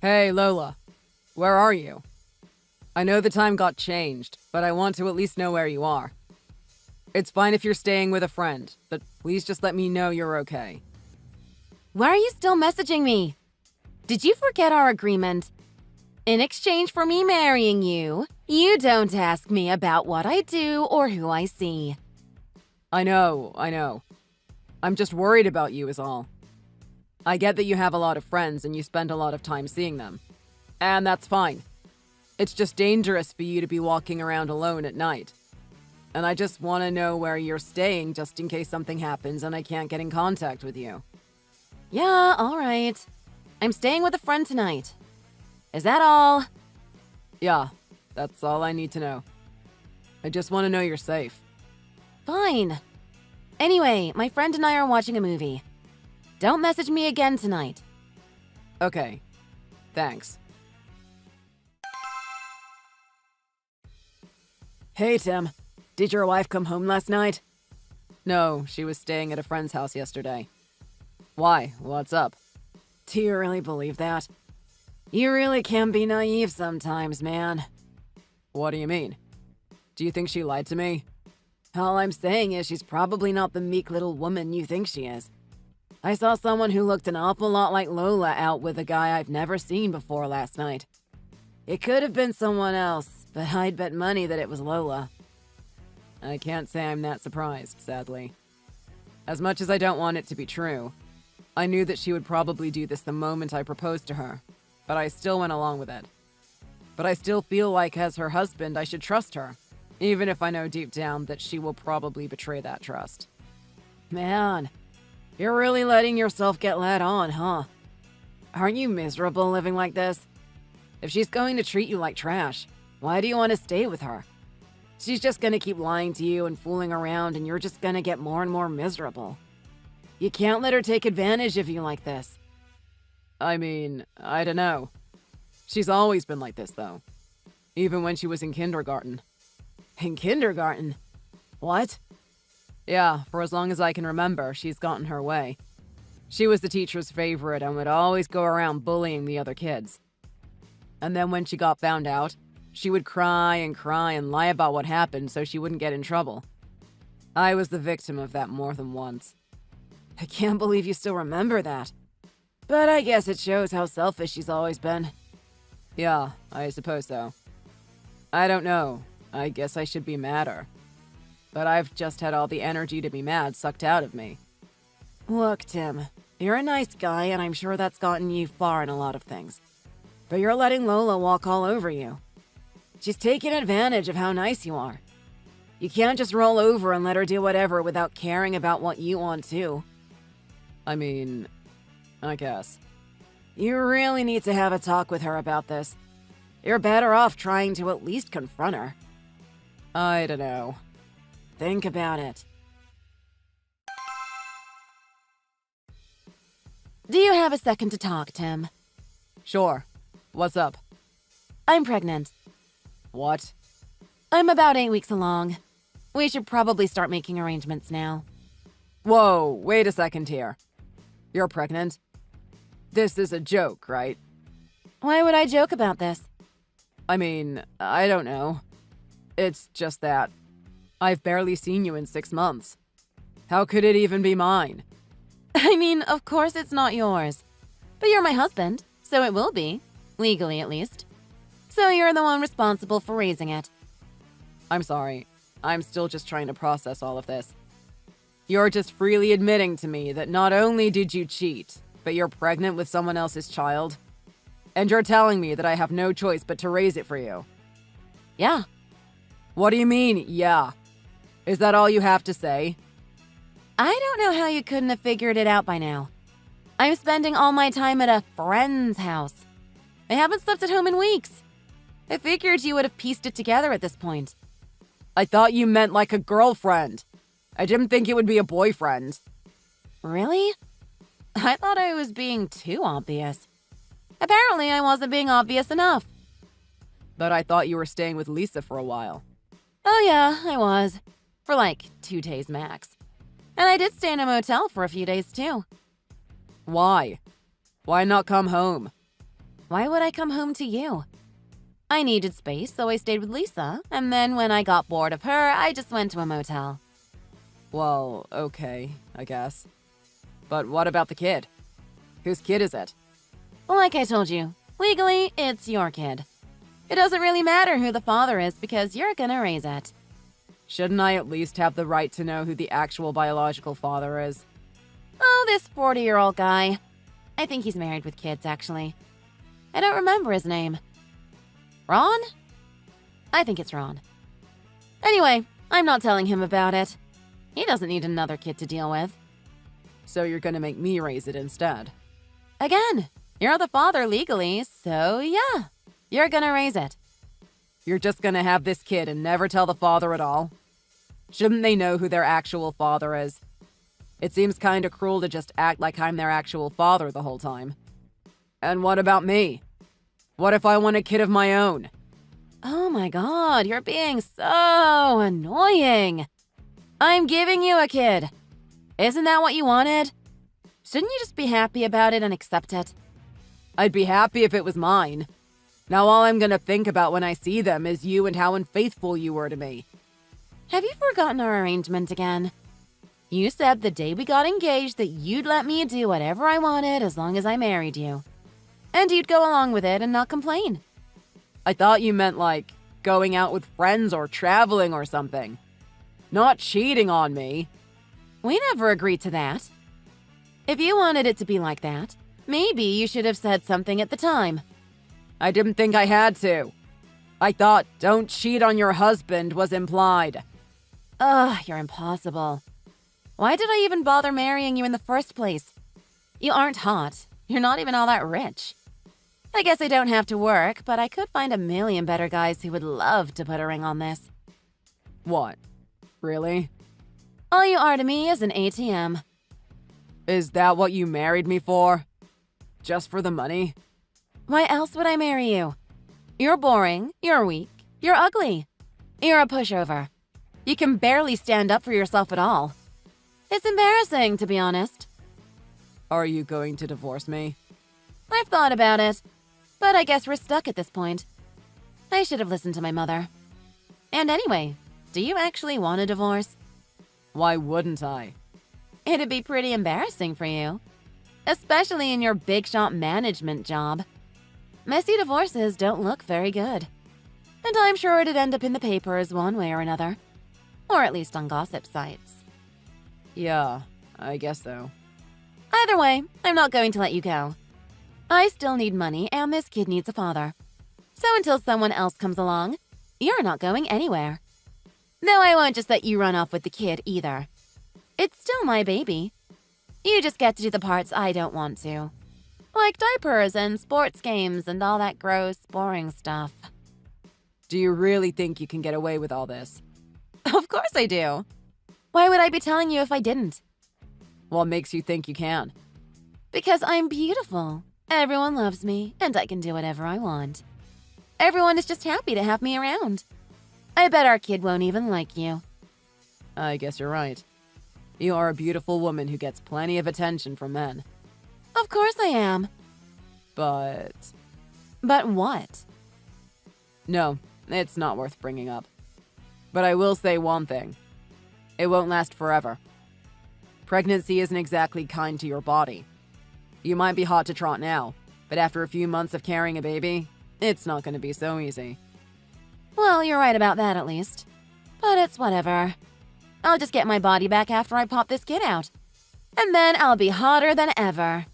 Hey, Lola. Where are you? I know the time got changed, but I want to at least know where you are. It's fine if you're staying with a friend, but please just let me know you're okay. Why are you still messaging me? Did you forget our agreement? In exchange for me marrying you, you don't ask me about what I do or who I see. I know. I'm just worried about you is all. I get that you have a lot of friends and you spend a lot of time seeing them. And that's fine. It's just dangerous for you to be walking around alone at night. And I just want to know where you're staying just in case something happens and I can't get in contact with you. Yeah, all right. I'm staying with a friend tonight. Is that all? Yeah, that's all I need to know. I just want to know you're safe. Fine. Anyway, my friend and I are watching a movie. Don't message me again tonight. Okay. Thanks. Hey, Tim. Did your wife come home last night? No, she was staying at a friend's house yesterday. Why? What's up? Do you really believe that? You really can be naive sometimes, man. What do you mean? Do you think she lied to me? All I'm saying is she's probably not the meek little woman you think she is. I saw someone who looked an awful lot like Lola out with a guy I've never seen before last night. It could have been someone else, but I'd bet money that it was Lola. I can't say I'm that surprised, sadly. As much as I don't want it to be true, I knew that she would probably do this the moment I proposed to her, but I still went along with it. But I still feel like as her husband, I should trust her, even if I know deep down that she will probably betray that trust. Man, you're really letting yourself get led on, huh? Aren't you miserable living like this? If she's going to treat you like trash, why do you want to stay with her? She's just gonna keep lying to you and fooling around, and you're just gonna get more and more miserable. You can't let her take advantage of you like this. I mean, I don't know. She's always been like this, though. Even when she was in kindergarten. In kindergarten? What? Yeah, for as long as I can remember, she's gotten her way. She was the teacher's favorite and would always go around bullying the other kids. And then when she got found out, she would cry and lie about what happened so she wouldn't get in trouble. I was the victim of that more than once. I can't believe you still remember that. But I guess it shows how selfish she's always been. Yeah, I suppose so. I don't know. I guess I should be madder. But I've just had all the energy to be mad sucked out of me. Look, Tim, you're a nice guy and I'm sure that's gotten you far in a lot of things. But you're letting Lola walk all over you. She's taking advantage of how nice you are. You can't just roll over and let her do whatever without caring about what you want too. I mean, I guess. You really need to have a talk with her about this. You're better off trying to at least confront her. I don't know. Think about it. Do you have a second to talk, Tim? Sure. What's up? I'm pregnant. What? I'm about 8 weeks along. We should probably start making arrangements now. Whoa, wait a second here. You're pregnant? This is a joke, right? Why would I joke about this? I mean, I don't know. It's just that I've barely seen you in 6 months. How could it even be mine? I mean, of course it's not yours. But you're my husband, so it will be. Legally, at least. So you're the one responsible for raising it. I'm sorry. I'm still just trying to process all of this. You're just freely admitting to me that not only did you cheat, but you're pregnant with someone else's child? And you're telling me that I have no choice but to raise it for you? Yeah. What do you mean, yeah? Is that all you have to say? I don't know how you couldn't have figured it out by now. I'm spending all my time at a friend's house. I haven't slept at home in weeks. I figured you would have pieced it together at this point. I thought you meant like a girlfriend. I didn't think it would be a boyfriend. Really? I thought I was being too obvious. Apparently, I wasn't being obvious enough. But I thought you were staying with Lisa for a while. Oh yeah, I was. For like 2 days max. And I did stay in a motel for a few days too. Why? Why not come home? Why would I come home to you? I needed space, so I stayed with Lisa, and then when I got bored of her, I just went to a motel. Well, okay, I guess. But what about the kid? Whose kid is it? Like I told you, legally, it's your kid. It doesn't really matter who the father is because you're gonna raise it. Shouldn't I at least have the right to know who the actual biological father is? Oh, this 40-year-old guy. I think he's married with kids, actually. I don't remember his name. Ron? I think it's Ron. Anyway, I'm not telling him about it. He doesn't need another kid to deal with. So you're gonna make me raise it instead? Again, you're the father legally, so yeah, you're gonna raise it. You're just gonna have this kid and never tell the father at all? Shouldn't they know who their actual father is? It seems kinda cruel to just act like I'm their actual father the whole time. And what about me? What if I want a kid of my own? Oh my god, you're being so annoying. I'm giving you a kid. Isn't that what you wanted? Shouldn't you just be happy about it and accept it? I'd be happy if it was mine. Now all I'm gonna think about when I see them is you and how unfaithful you were to me. Have you forgotten our arrangement again? You said the day we got engaged that you'd let me do whatever I wanted as long as I married you. And you'd go along with it and not complain. I thought you meant like going out with friends or traveling or something. Not cheating on me. We never agreed to that. If you wanted it to be like that, maybe you should have said something at the time. I didn't think I had to. I thought don't cheat on your husband was implied. Ugh, you're impossible. Why did I even bother marrying you in the first place? You aren't hot. You're not even all that rich. I guess I don't have to work, but I could find a million better guys who would love to put a ring on this. What? Really? All you are to me is an ATM. Is that what you married me for? Just for the money? Why else would I marry you? You're boring, you're weak, you're ugly. You're a pushover. You can barely stand up for yourself at all. It's embarrassing, to be honest. Are you going to divorce me? I've thought about it, but I guess we're stuck at this point. I should have listened to my mother. And anyway, do you actually want a divorce? Why wouldn't I? It'd be pretty embarrassing for you. Especially in your big shot management job. Messy divorces don't look very good. And I'm sure it'd end up in the papers one way or another. Or at least on gossip sites. Yeah, I guess so. Either way, I'm not going to let you go. I still need money and this kid needs a father. So until someone else comes along, you're not going anywhere. Though I won't just let you run off with the kid either. It's still my baby. You just get to do the parts I don't want to. Like diapers and sports games and all that gross, boring stuff. Do you really think you can get away with all this? Of course I do. Why would I be telling you if I didn't? What makes you think you can? Because I'm beautiful. Everyone loves me, and I can do whatever I want. Everyone is just happy to have me around. I bet our kid won't even like you. I guess you're right. You are a beautiful woman who gets plenty of attention from men. Of course I am. But what? no, it's not worth bringing up. But I will say one thing. It won't last forever. Pregnancy isn't exactly kind to your body. You might be hot to trot now, but after a few months of carrying a baby, it's not going to be so easy. Well, you're right about that at least. But it's whatever. I'll just get my body back after I pop this kid out. And then I'll be hotter than ever.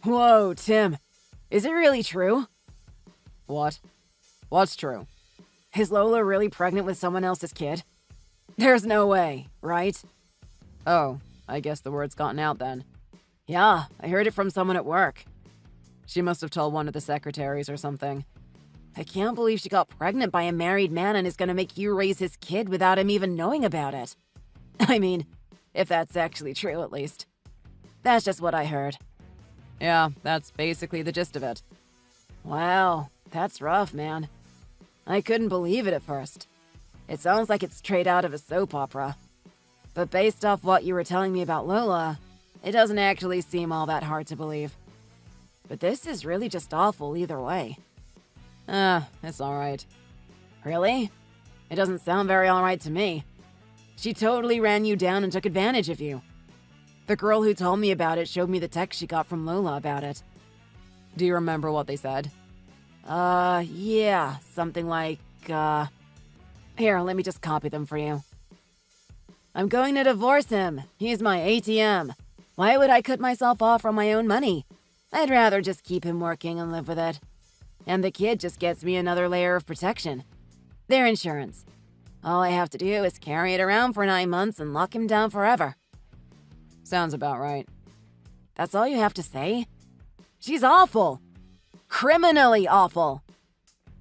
Whoa, Tim. Is it really true? What? What's true? Is Lola really pregnant with someone else's kid? There's no way, right? Oh, I guess the word's gotten out then. Yeah, I heard it from someone at work. She must have told one of the secretaries or something. I can't believe she got pregnant by a married man and is gonna make you raise his kid without him even knowing about it. I mean, if that's actually true at least. That's just what I heard. Yeah, that's basically the gist of it. Wow, that's rough, man. I couldn't believe it at first. It sounds like it's straight out of a soap opera. But based off what you were telling me about Lola, it doesn't actually seem all that hard to believe. But this is really just awful either way. It's alright. Really? It doesn't sound very alright to me. She totally ran you down and took advantage of you. The girl who told me about it showed me the text she got from Lola about it. Do you remember what they said? Yeah, something like, Here, let me just copy them for you. I'm going to divorce him. He's my ATM. Why would I cut myself off from my own money? I'd rather just keep him working and live with it. And the kid just gets me another layer of protection. Their insurance. All I have to do is carry it around for 9 months and lock him down forever. Sounds about right. That's all you have to say? She's awful. Criminally awful.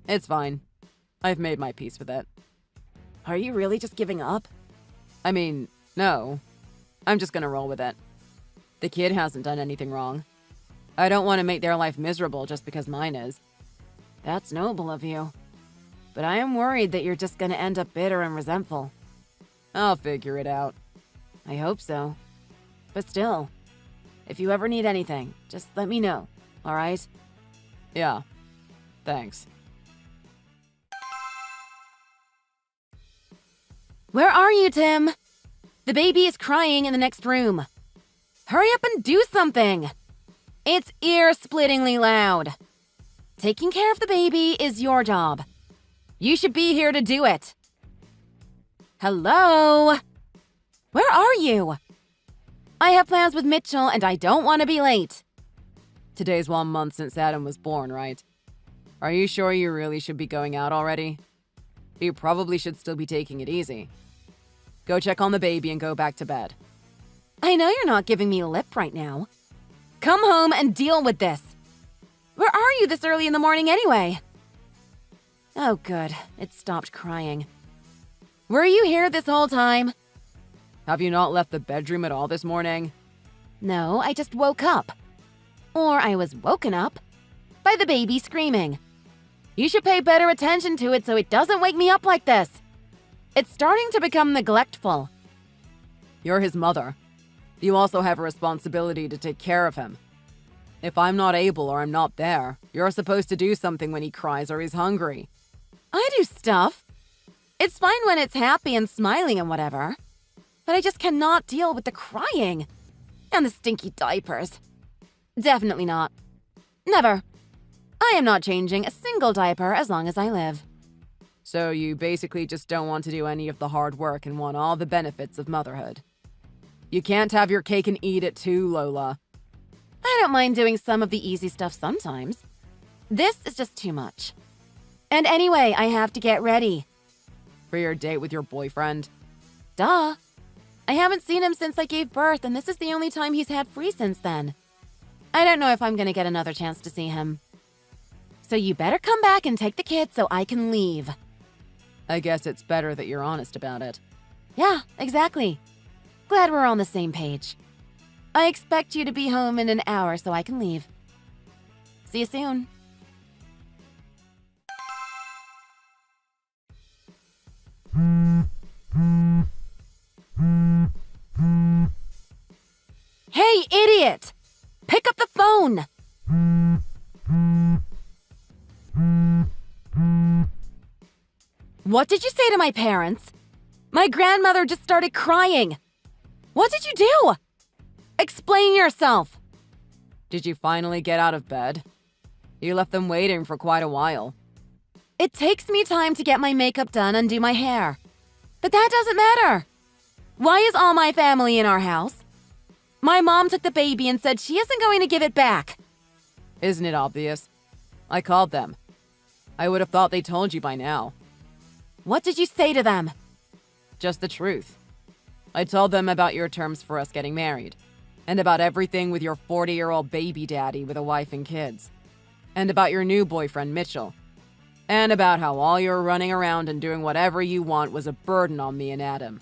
It's fine. I've made my peace with it. Are you really just giving up? I mean, no. I'm just gonna roll with it. The kid hasn't done anything wrong. I don't want to make their life miserable just because mine is. That's noble of you. But I am worried that you're just gonna end up bitter and resentful. I'll figure it out. I hope so. But still, if you ever need anything, just let me know, alright? Yeah. Thanks. Where are you, Tim? The baby is crying in the next room. Hurry up and do something! It's ear-splittingly loud. Taking care of the baby is your job. You should be here to do it. Hello? Where are you? I have plans with Mitchell and I don't want to be late. Today's 1 month since Adam was born, right? Are you sure you really should be going out already? You probably should still be taking it easy. Go check on the baby and go back to bed. I know you're not giving me lip right now. Come home and deal with this. Where are you this early in the morning anyway? Oh, good. It stopped crying. Were you here this whole time? Have you not left the bedroom at all this morning? No, I just woke up. Or I was woken up by the baby screaming. You should pay better attention to it so it doesn't wake me up like this. It's starting to become neglectful. You're his mother. You also have a responsibility to take care of him. If I'm not able or I'm not there, you're supposed to do something when he cries or he's hungry. I do stuff. It's fine when it's happy and smiling and whatever. But I just cannot deal with the crying. And the stinky diapers. Definitely not. Never. I am not changing a single diaper as long as I live. So you basically just don't want to do any of the hard work and want all the benefits of motherhood. You can't have your cake and eat it too, Lola. I don't mind doing some of the easy stuff sometimes. This is just too much. And anyway, I have to get ready. For your date with your boyfriend? Duh. I haven't seen him since I gave birth, and this is the only time he's had free since then. I don't know if I'm gonna get another chance to see him. So you better come back and take the kids so I can leave. I guess it's better that you're honest about it. Yeah, exactly. Glad we're on the same page. I expect you to be home in an hour so I can leave. See you soon. Hey, idiot! Pick up the phone! What did you say to my parents? My grandmother just started crying. What did you do? Explain yourself. Did you finally get out of bed? You left them waiting for quite a while. It takes me time to get my makeup done and do my hair. But that doesn't matter. Why is all my family in our house? My mom took the baby and said she isn't going to give it back. Isn't it obvious? I called them. I would have thought they told you by now. What did you say to them? Just the truth. I told them about your terms for us getting married, and about everything with your 40-year-old baby daddy with a wife and kids, and about your new boyfriend, Mitchell, and about how all your running around and doing whatever you want was a burden on me and Adam.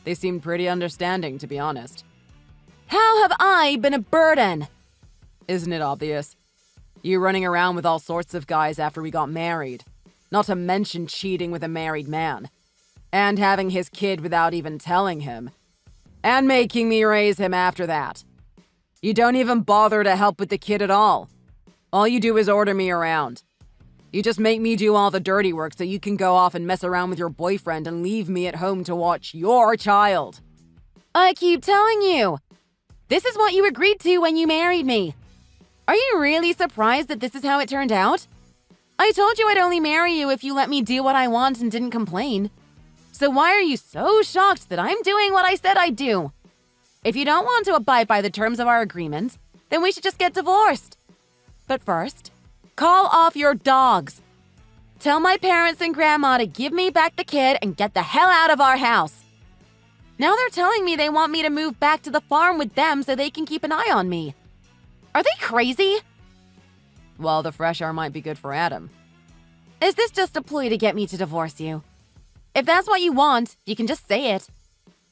They seemed pretty understanding, to be honest. How have I been a burden? Isn't it obvious? You running around with all sorts of guys after we got married, not to mention cheating with a married man, and having his kid without even telling him, and making me raise him after that. You don't even bother to help with the kid at all. All you do is order me around. You just make me do all the dirty work so you can go off and mess around with your boyfriend and leave me at home to watch your child. I keep telling you. This is what you agreed to when you married me. Are you really surprised that this is how it turned out? I told you I'd only marry you if you let me do what I want and didn't complain. So why are you so shocked that I'm doing what I said I'd do? If you don't want to abide by the terms of our agreement, then we should just get divorced. But first, call off your dogs. Tell my parents and grandma to give me back the kid and get the hell out of our house. Now they're telling me they want me to move back to the farm with them so they can keep an eye on me. Are they crazy? Well, the fresh air might be good for Adam. Is this just a ploy to get me to divorce you? If that's what you want, you can just say it.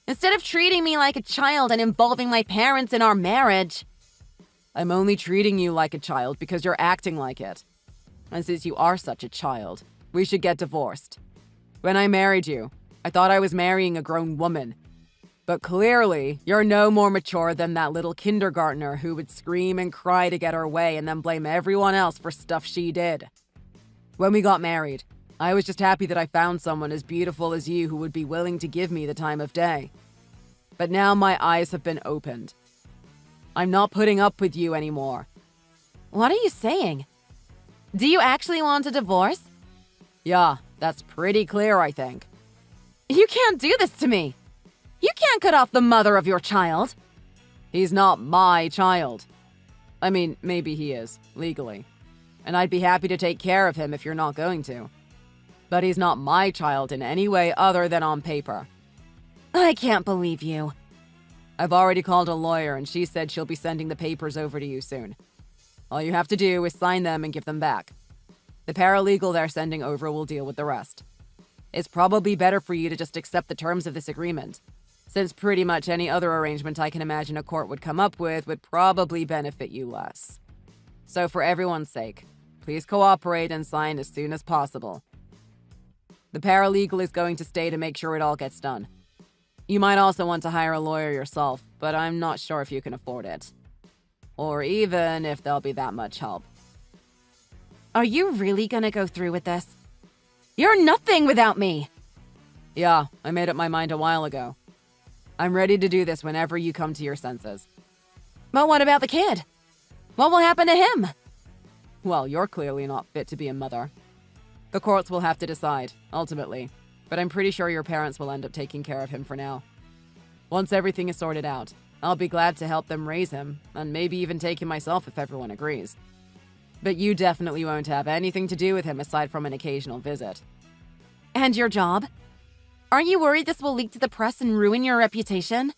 Instead of treating me like a child and involving my parents in our marriage. I'm only treating you like a child because you're acting like it. And since you are such a child, we should get divorced. When I married you, I thought I was marrying a grown woman. But clearly, you're no more mature than that little kindergartner who would scream and cry to get her way and then blame everyone else for stuff she did. When we got married, I was just happy that I found someone as beautiful as you who would be willing to give me the time of day. But now my eyes have been opened. I'm not putting up with you anymore. What are you saying? Do you actually want a divorce? Yeah, that's pretty clear, I think. You can't do this to me. You can't cut off the mother of your child. He's not my child. I mean, maybe he is, legally. And I'd be happy to take care of him if you're not going to. But he's not my child in any way other than on paper. I can't believe you. I've already called a lawyer and she said she'll be sending the papers over to you soon. All you have to do is sign them and give them back. The paralegal they're sending over will deal with the rest. It's probably better for you to just accept the terms of this agreement, since pretty much any other arrangement I can imagine a court would come up with would probably benefit you less. So for everyone's sake, please cooperate and sign as soon as possible. The paralegal is going to stay to make sure it all gets done. You might also want to hire a lawyer yourself, but I'm not sure if you can afford it. Or even if there'll be that much help. Are you really gonna go through with this? You're nothing without me! Yeah, I made up my mind a while ago. I'm ready to do this whenever you come to your senses. But what about the kid? What will happen to him? Well, you're clearly not fit to be a mother. The courts will have to decide, ultimately, but I'm pretty sure your parents will end up taking care of him for now. Once everything is sorted out, I'll be glad to help them raise him, and maybe even take him myself if everyone agrees. But you definitely won't have anything to do with him aside from an occasional visit. And your job? Aren't you worried this will leak to the press and ruin your reputation?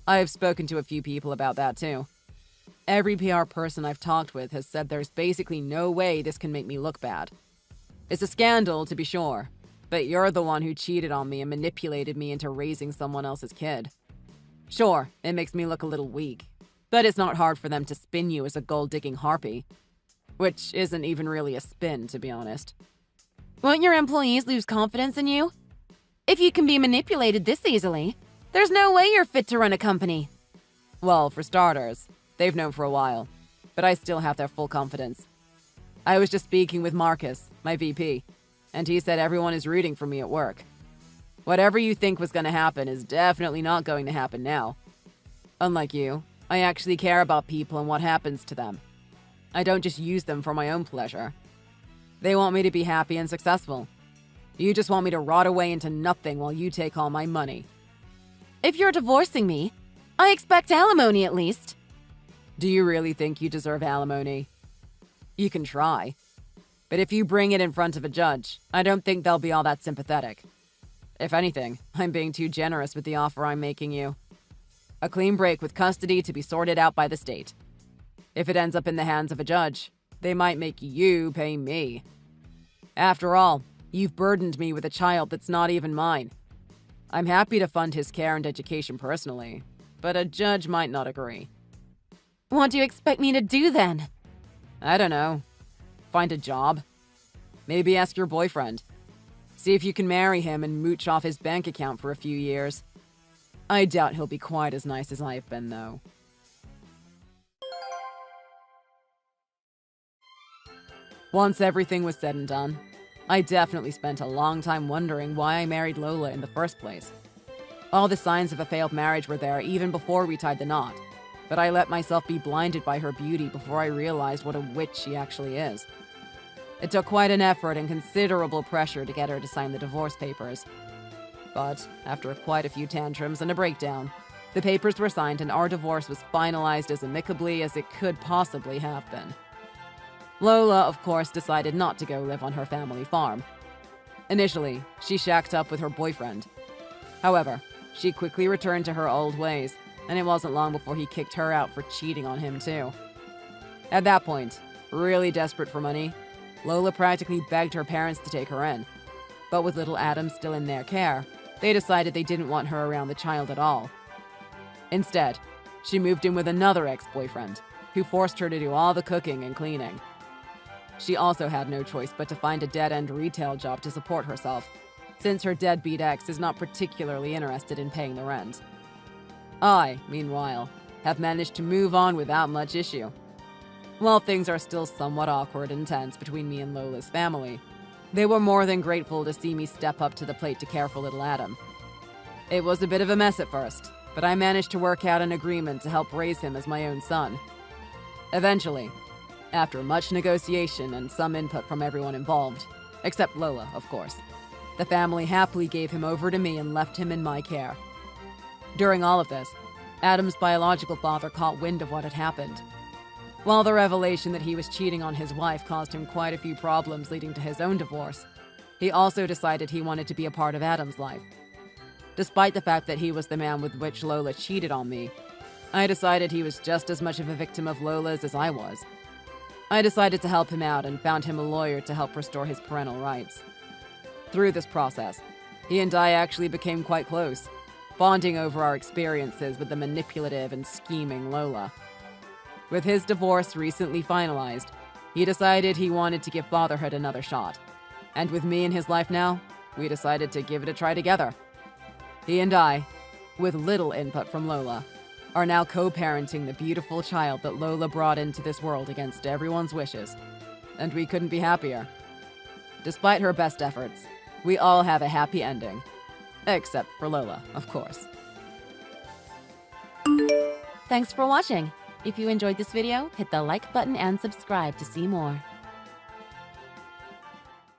I've spoken to a few people about that too. Every PR person I've talked with has said there's basically no way this can make me look bad. It's a scandal, to be sure, but you're the one who cheated on me and manipulated me into raising someone else's kid. Sure, it makes me look a little weak, but it's not hard for them to spin you as a gold-digging harpy. Which isn't even really a spin, to be honest. Won't your employees lose confidence in you? If you can be manipulated this easily, there's no way you're fit to run a company. Well, for starters, they've known for a while, but I still have their full confidence. I was just speaking with Marcus, my VP, and he said everyone is rooting for me at work. Whatever you think was going to happen is definitely not going to happen now. Unlike you, I actually care about people and what happens to them. I don't just use them for my own pleasure. They want me to be happy and successful. You just want me to rot away into nothing while you take all my money. If you're divorcing me, I expect alimony at least. Do you really think you deserve alimony? You can try. But if you bring it in front of a judge, I don't think they'll be all that sympathetic. If anything, I'm being too generous with the offer I'm making you. A clean break with custody to be sorted out by the state. If it ends up in the hands of a judge, they might make you pay me. After all, you've burdened me with a child that's not even mine. I'm happy to fund his care and education personally, but a judge might not agree. What do you expect me to do then? I don't know. Find a job. Maybe ask your boyfriend. See if you can marry him and mooch off his bank account for a few years. I doubt he'll be quite as nice as I've been, though. Once everything was said and done, I definitely spent a long time wondering why I married Lola in the first place. All the signs of a failed marriage were there even before we tied the knot, but I let myself be blinded by her beauty before I realized what a witch she actually is. It took quite an effort and considerable pressure to get her to sign the divorce papers. But after quite a few tantrums and a breakdown, the papers were signed and our divorce was finalized as amicably as it could possibly have been. Lola, of course, decided not to go live on her family farm. Initially, she shacked up with her boyfriend. However, she quickly returned to her old ways, and it wasn't long before he kicked her out for cheating on him too. At that point, really desperate for money, Lola practically begged her parents to take her in. But with little Adam still in their care, they decided they didn't want her around the child at all. Instead, she moved in with another ex-boyfriend, who forced her to do all the cooking and cleaning. She also had no choice but to find a dead-end retail job to support herself, since her deadbeat ex is not particularly interested in paying the rent. I, meanwhile, have managed to move on without much issue. While things are still somewhat awkward and tense between me and Lola's family, they were more than grateful to see me step up to the plate to care for little Adam. It was a bit of a mess at first, but I managed to work out an agreement to help raise him as my own son. Eventually, after much negotiation and some input from everyone involved, except Lola, of course, the family happily gave him over to me and left him in my care. During all of this, Adam's biological father caught wind of what had happened. While the revelation that he was cheating on his wife caused him quite a few problems leading to his own divorce, he also decided he wanted to be a part of Adam's life. Despite the fact that he was the man with which Lola cheated on me, I decided he was just as much of a victim of Lola's as I was. I decided to help him out and found him a lawyer to help restore his parental rights. Through this process, he and I actually became quite close, bonding over our experiences with the manipulative and scheming Lola. With his divorce recently finalized, he decided he wanted to give fatherhood another shot. And with me in his life now, we decided to give it a try together. He and I, with little input from Lola, are now co-parenting the beautiful child that Lola brought into this world against everyone's wishes. And we couldn't be happier. Despite her best efforts, we all have a happy ending. Except for Lola, of course. Thanks for watching. If you enjoyed this video, hit the like button and subscribe to see more.